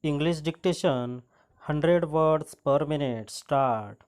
English dictation 100 words per minute. Start.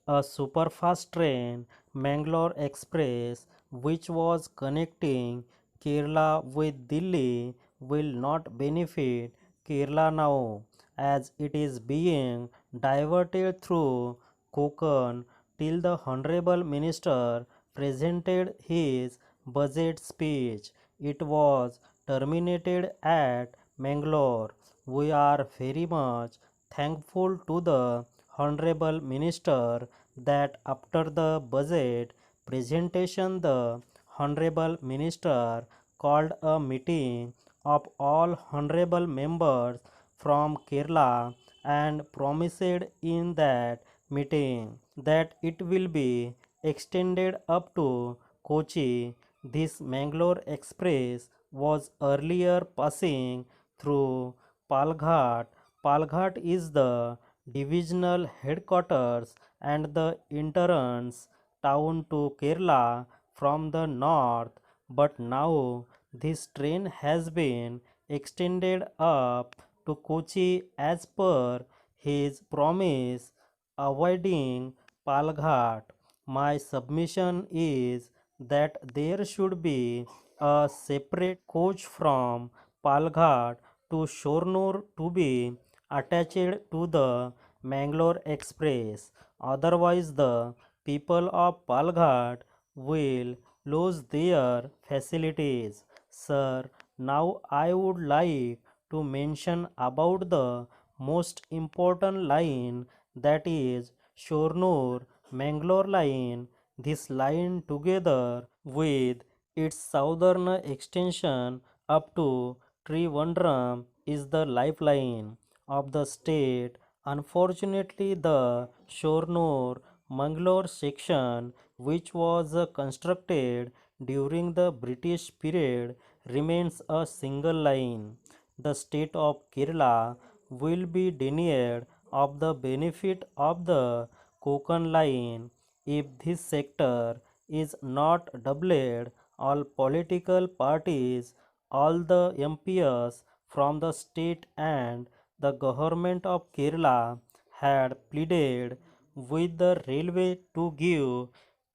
A superfast train, Mangalore Express, which was connecting Kerala with Delhi, will not benefit Kerala now, as it is being diverted through Konkan till the Honorable Minister presented his budget speech. It was terminated at Mangalore. We are very much thankful to the Honorable Minister that after the budget presentation, the Honorable Minister called a meeting of all Honorable members from Kerala and promised in that meeting that it will be extended up to Kochi. This Mangalore Express was earlier passing through Palghat. Palghat is the divisional headquarters and the entrance town to Kerala from the north, but now this train has been extended up to Kochi as per his promise, avoiding Palghat. My submission is that there should be a separate coach from Palghat to Shornur to be attached to the Mangalore Express. Otherwise, the people of Palghat will lose their facilities. Sir, now I would like to mention about the most important line, that is Shornur Mangalore line. This line together with its southern extension up to Trivandrum is the lifeline of the state. Unfortunately, the Shornur Mangalore section, which was constructed during the British period, remains a single line. The state of Kerala will be denied of the benefit of the Konkan line if this sector is not doubled. All political parties, all the MPs from the state and the government of Kerala had pleaded with the railway to give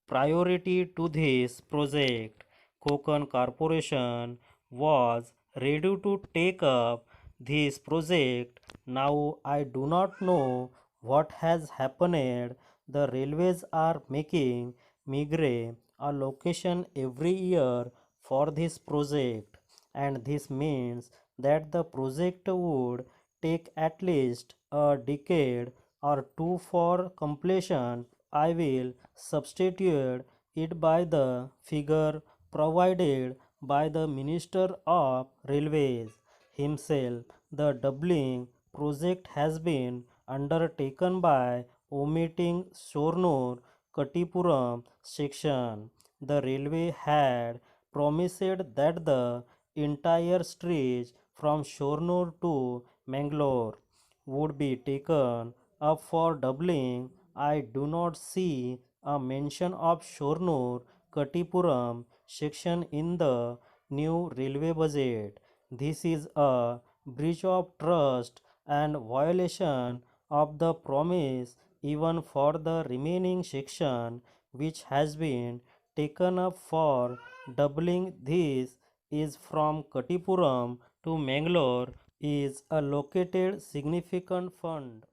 priority to this project. Konkan Corporation was ready to take up this project. Now I do not know what has happened. The railways are making Migre a location every year for this project, and this means that the project would take at least a decade or two for completion. I will substitute it by the figure provided by the Minister of Railways himself. The doubling project has been undertaken by omitting Shornur Katipuram section. The railway had promised that the entire stretch from Shornur to Mangalore would be taken up for doubling. I do not see a mention of Shornur Katipuram section in the new railway budget. This is a breach of trust and violation of the promise even for the remaining section, which has been taken up for doubling. This is from Katipuram to Mangalore, is allocated significant fund.